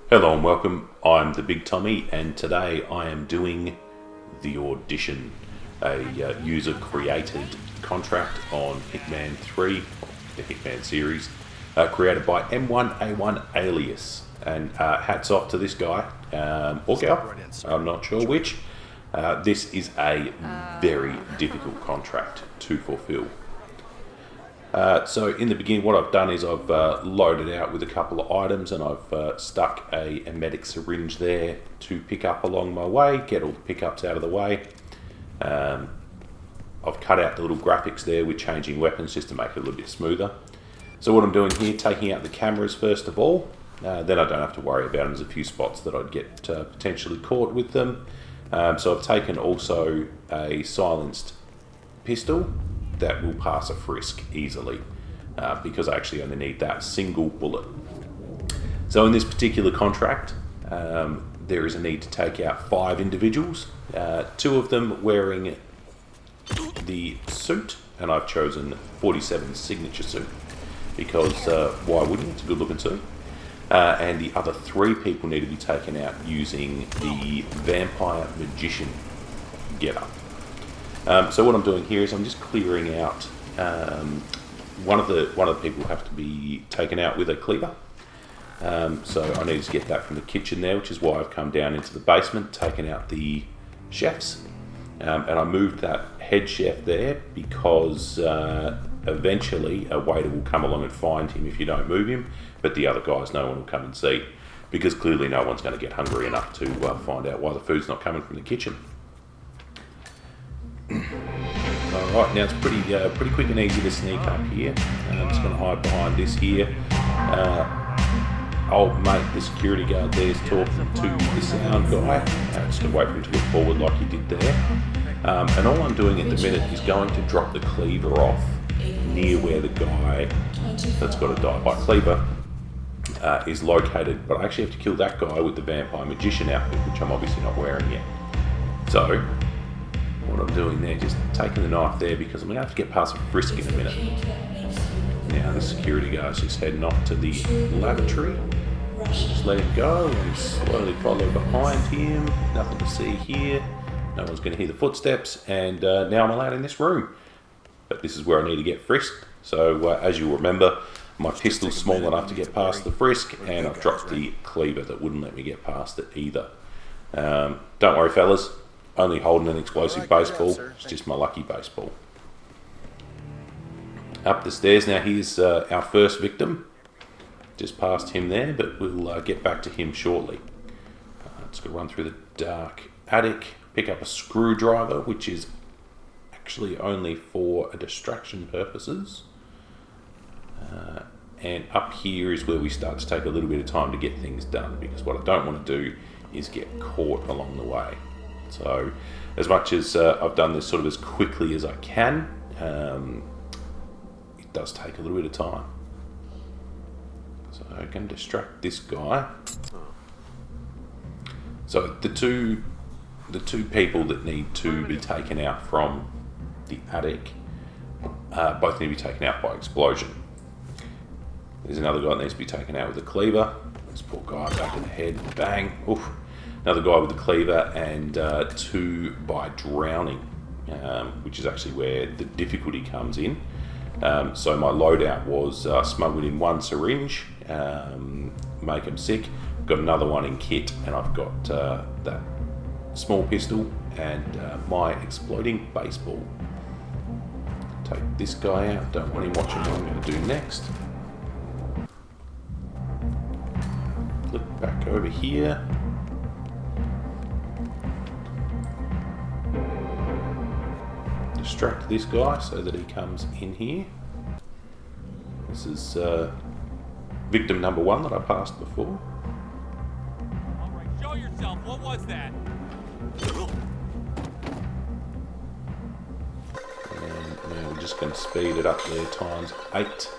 Hello and welcome, I'm the Big Tommy and today I am doing the Audition, a user-created contract on Hitman 3, the Hitman series, created by M1A1 Alias. And hats off to this guy, or girl, I'm not sure which. This is a very difficult contract to fulfill. So in the beginning what I've done is I've loaded out with a couple of items and I've stuck a emetic syringe there to pick up along my way, get all the pickups out of the way. I've cut out the little graphics there with changing weapons just to make it a little bit smoother. So what I'm doing here, taking out the cameras first of all, then I don't have to worry about them. There's a few spots that I'd get potentially caught with them. So I've taken also a silenced pistol that will pass a frisk easily because I actually only need that single bullet. So in this particular contract, there is a need to take out 5 individuals, 2 of them wearing the suit, and I've chosen 47's signature suit because why wouldn't you? It's a good looking suit. And the other 3 people need to be taken out using the vampire magician getup. So what I'm doing here is I'm just clearing out one of the people have to be taken out with a cleaver. So I need to get that from the kitchen there, which is why I've come down into the basement, taken out the chefs, and I moved that head chef there because eventually a waiter will come along and find him if you don't move him, but the other guys no one will come and see because clearly no one's going to get hungry enough to find out why the food's not coming from the kitchen. Alright, now it's pretty quick and easy to sneak up here. I'm just going to hide behind this here. Old mate, the security guard there, is talking to the sound guy. Just going to wait for him to look forward like he did there. And all I'm doing at the minute is going to drop the cleaver off near where the guy that's got to die by cleaver is located. But I actually have to kill that guy with the vampire magician outfit, which I'm obviously not wearing yet. So what I'm doing there, just taking the knife there because I'm going to have to get past a frisk in a minute. Now the security guard's just heading off to the lavatory. Just let him go and slowly follow behind him. Nothing to see here. No one's going to hear the footsteps, and now I'm allowed in this room. But this is where I need to get frisked. So as you'll remember, my pistol's small enough to get past the frisk, and I've dropped the cleaver that wouldn't let me get past it either. Don't worry fellas, only holding an explosive baseball. It's just my lucky baseball. Up the stairs now, here's our first victim. Just past him there, but we'll get back to him shortly. Just going to run through the dark attic, pick up a screwdriver, which is actually only for a distraction purposes. And up here is where we start to take a little bit of time to get things done, because what I don't want to do is get caught along the way. So as much as I've done this sort of as quickly as I can, it does take a little bit of time. So I can distract this guy. So the two people that need to be taken out from the attic both need to be taken out by explosion. There's another guy that needs to be taken out with a cleaver. This poor guy back in the head, bang, oof. Another guy with a cleaver, and 2 by drowning, which is actually where the difficulty comes in. So my loadout was smuggled in 1 syringe, make him sick. Got another one in kit, and I've got that small pistol and my exploding baseball. Take this guy out, don't want him watching what I'm going to do next. Flip back over here. Distract this guy so that he comes in here. This is victim number 1 that I passed before. Alright, show yourself. What was that? And now we're just going to speed it up there times 8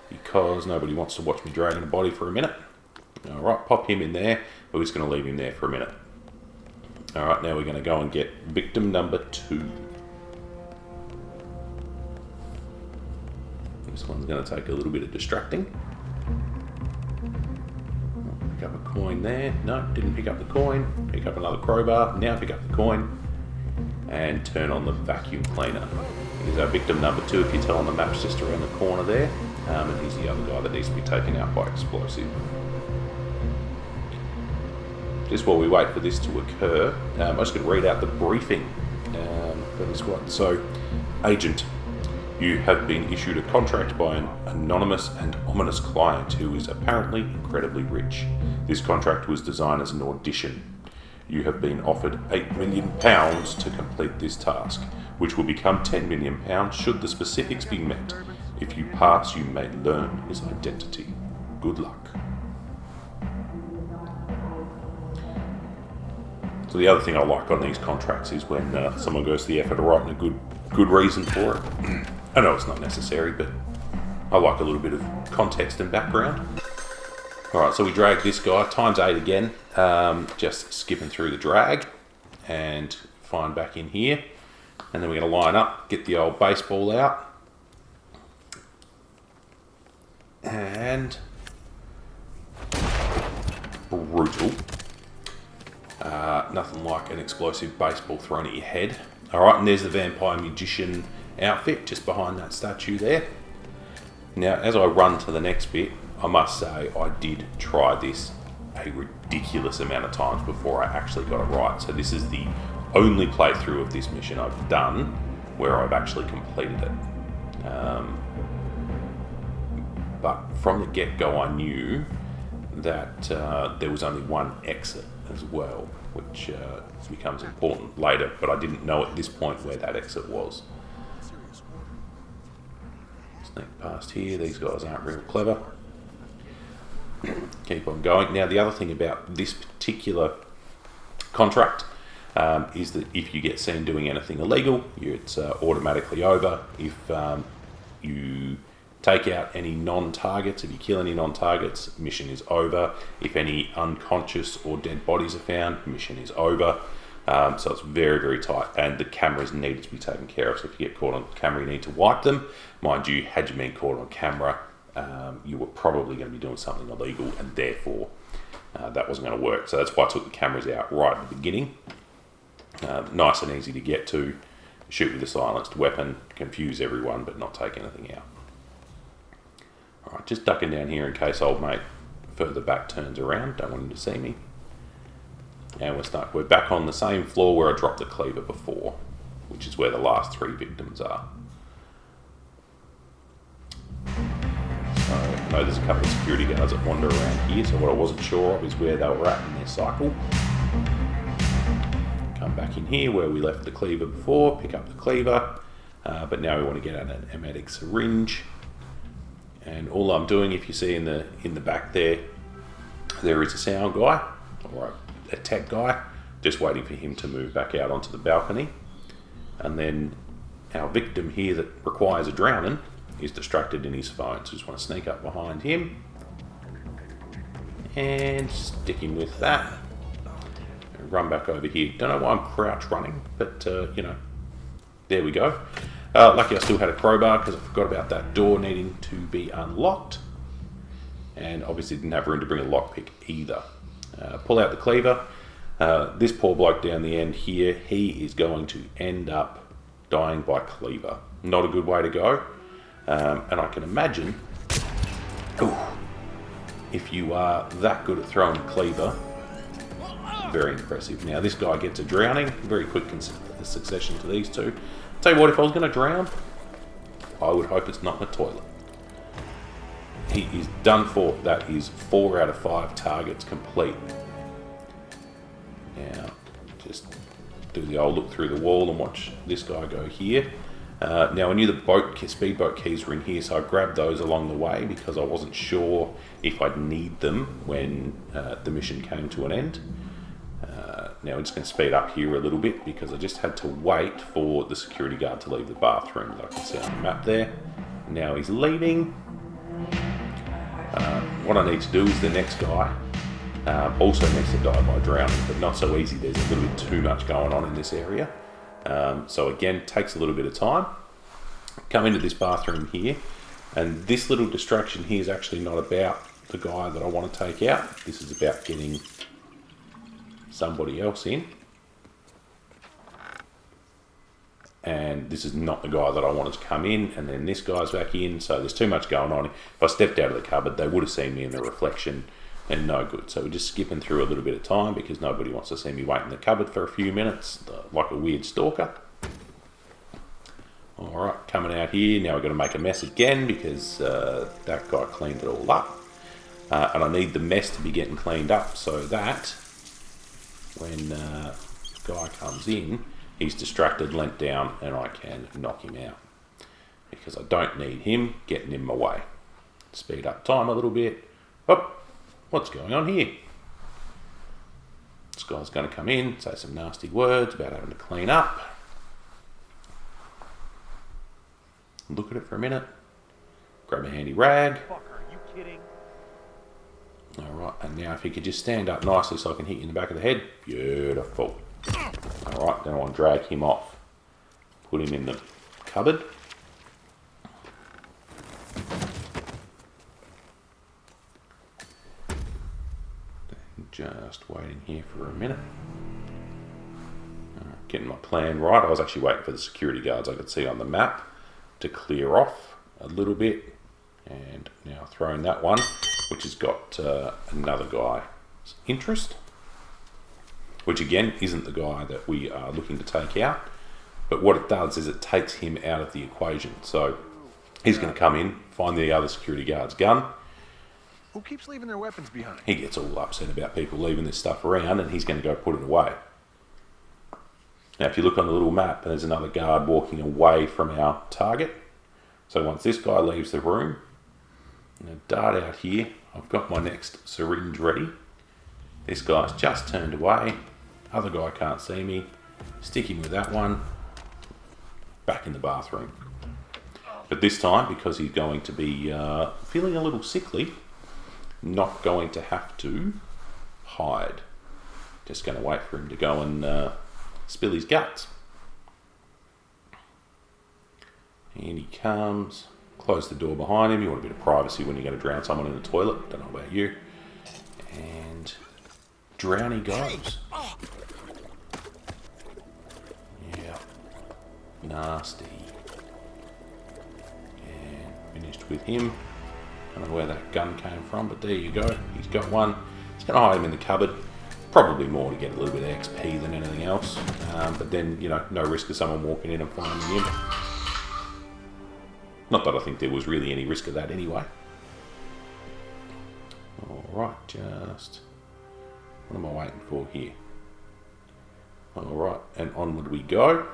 because nobody wants to watch me dragging a body for a minute. Alright, pop him in there. We're just going to leave him there for a minute. Alright, now we're going to go and get victim number 2. This one's going to take a little bit of distracting. Pick up a coin there. No, didn't pick up the coin. Pick up another crowbar. Now pick up the coin. And turn on the vacuum cleaner. Here's our victim number 2, if you tell on the map's just around the corner there. And here's the other guy that needs to be taken out by explosive. Just while we wait for this to occur, I'm just going to read out the briefing for this one. So, Agent, you have been issued a contract by an anonymous and ominous client who is apparently incredibly rich. This contract was designed as an audition. You have been offered £8 million to complete this task, which will become £10 million should the specifics be met. If you pass, you may learn his identity. Good luck. So the other thing I like on these contracts is when someone goes to the effort of writing a good reason for it. I know it's not necessary, but I like a little bit of context and background. Alright, so we drag this guy, times 8 again, just skipping through the drag, and find back in here. And then we're going to line up, get the old baseball out. And brutal. Nothing like an explosive baseball thrown at your head. Alright, and there's the vampire magician outfit just behind that statue there. Now, as I run to the next bit, I must say I did try this a ridiculous amount of times before I actually got it right. So this is the only playthrough of this mission I've done where I've actually completed it. But from the get-go I knew that there was only one exit as well, which becomes important later, but I didn't know at this point where that exit was. Sneak past here, these guys aren't real clever. Keep on going. Now the other thing about this particular contract is that if you get seen doing anything illegal, it's automatically over. If you take out any non-targets, if you kill any non-targets, mission is over. If any unconscious or dead bodies are found, mission is over. So it's very, very tight, and the cameras need to be taken care of. So if you get caught on camera, you need to wipe them. Mind you, had you been caught on camera, you were probably going to be doing something illegal, and therefore that wasn't going to work. So that's why I took the cameras out right at the beginning. Nice and easy to get to. Shoot with a silenced weapon, confuse everyone, but not take anything out. Alright, just ducking down here in case old mate further back turns around. Don't want him to see me. And we're back on the same floor where I dropped the cleaver before, which is where the last 3 victims are. So I know there's a couple of security guards that wander around here, so what I wasn't sure of is where they were at in their cycle. Come back in here where we left the cleaver before, pick up the cleaver, but now we want to get out an emetic syringe. And all I'm doing, if you see in the back there is a sound guy, or a tech guy, just waiting for him to move back out onto the balcony. And then our victim here that requires a drowning is distracted in his phone, so just want to sneak up behind him and stick him with that. And run back over here. Don't know why I'm crouch running, but you know, there we go. Lucky I still had a crowbar because I forgot about that door needing to be unlocked, and obviously didn't have room to bring a lockpick either. Pull out the cleaver. This poor bloke down the end here, he is going to end up dying by cleaver. Not a good way to go. And I can imagine, if you are that good at throwing a cleaver, very impressive. Now this guy gets a drowning, very quick succession to these two. Tell you what, if I was going to drown, I would hope it's not in the toilet. He is done for. That is 4 out of 5 targets complete. Now, just do the old look through the wall and watch this guy go here. Now I knew the speedboat keys were in here, so I grabbed those along the way because I wasn't sure if I'd need them when the mission came to an end. Now I'm just going to speed up here a little bit because I just had to wait for the security guard to leave the bathroom that I can see on the map there. Now he's leaving. What I need to do is the next guy also needs to die by drowning, but not so easy. There's a little bit too much going on in this area. So again, takes a little bit of time. Come into this bathroom here, and this little distraction here is actually not about the guy that I want to take out. This is about getting somebody else in. And this is not the guy that I wanted to come in, and then this guy's back in, so there's too much going on. If I stepped out of the cupboard, they would have seen me in the reflection, and no good. So we're just skipping through a little bit of time because nobody wants to see me wait in the cupboard for a few minutes, like a weird stalker. Alright, coming out here, now we've got to make a mess again because that guy cleaned it all up. And I need the mess to be getting cleaned up so that when the guy comes in, he's distracted, leant down, and I can knock him out. Because I don't need him getting in my way. Speed up time a little bit. Oh, what's going on here? This guy's going to come in, say some nasty words about having to clean up. Look at it for a minute. Grab a handy rag. Fuck, are you kidding? Alright, and now if he could just stand up nicely so I can hit you in the back of the head. Beautiful. Alright, then I want to drag him off. Put him in the cupboard. Just waiting here for a minute. Getting my plan right. I was actually waiting for the security guards I could see on the map to clear off a little bit. And now throwing that one, which has got another guy's interest. Which again isn't the guy that we are looking to take out. But what it does is it takes him out of the equation. So he's going to come in, find the other security guard's gun. Who keeps leaving their weapons behind? He gets all upset about people leaving this stuff around and he's going to go put it away. Now if you look on the little map, there's another guard walking away from our target. So once this guy leaves the room, I'm going to dart out here. I've got my next syringe ready. This guy's just turned away. Other guy can't see me. Stick him with that one. Back in the bathroom. But this time, because he's going to be feeling a little sickly, not going to have to hide. Just going to wait for him to go and spill his guts. And he comes. Close the door behind him. You want a bit of privacy when you're going to drown someone in the toilet. Don't know about you. And drown he goes. Yeah. Nasty. And finished with him. I don't know where that gun came from, but there you go. He's got one. He's going to hide him in the cupboard. Probably more to get a little bit of XP than anything else. But then, you know, no risk of someone walking in and finding him. Not that I think there was really any risk of that anyway. Alright, just... what am I waiting for here? Alright, and onward we go.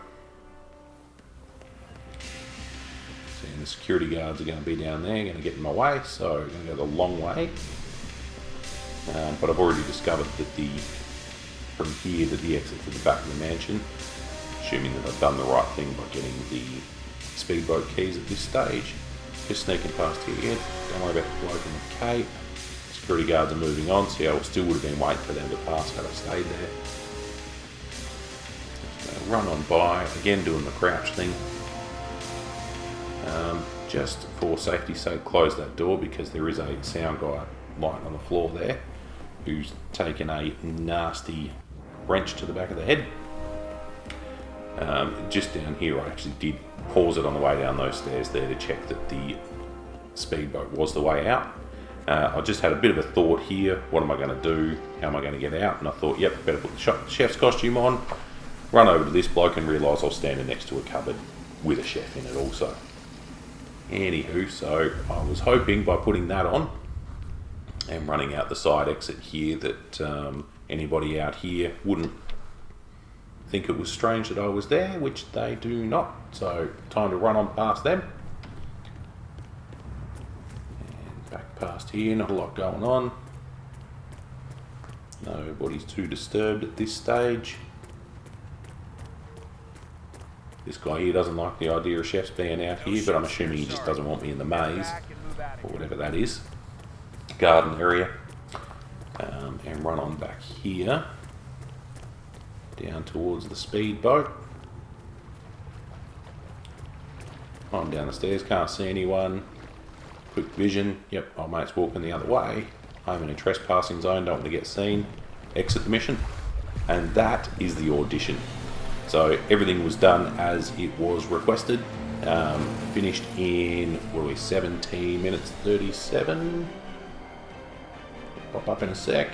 And the security guards are going to be down there, going to get in my way, so I'm going to go the long way. But I've already discovered that from here to the exit to the back of the mansion, assuming that I've done the right thing by getting the speedboat keys at this stage. Just sneaking past here, don't worry about the bloke in the cape. Security guards are moving on, so I still would have been waiting for them to pass had I stayed there. Just run on by, again doing the crouch thing. Just for safety's sake, close that door because there is a sound guy lying on the floor there who's taken a nasty wrench to the back of the head. Just down here I actually did pause it on the way down those stairs there to check that the speedboat was the way out. I just had a bit of a thought here, what am I going to do, how am I going to get out, and I thought, yep, better put the chef's costume on, run over to this bloke and realise I was standing next to a cupboard with a chef in it also. Anywho, so I was hoping by putting that on and running out the side exit here that anybody out here wouldn't think it was strange that I was there, which they do not. So time to run on past them. And back past here, not a lot going on. Nobody's too disturbed at this stage. This guy here doesn't like the idea of chefs being out here, but I'm assuming he just doesn't want me in the maze, or whatever that is. Garden area. And run on back here. Down towards the speedboat. Climb down the stairs, can't see anyone. Quick vision. Yep, our mate's walking the other way. I'm in a trespassing zone, don't want to get seen. Exit the mission. And that is the audition. So everything was done as it was requested. Finished in, 17 minutes 37? Pop up in a sec.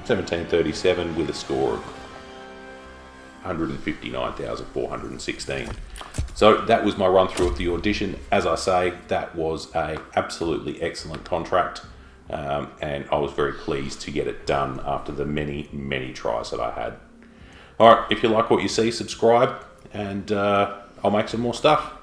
17:37 with a score of 159,416. So that was my run through of the audition. As I say, that was a absolutely excellent contract, and I was very pleased to get it done after the many tries that I had. All right, if you like what you see, subscribe, and I'll make some more stuff.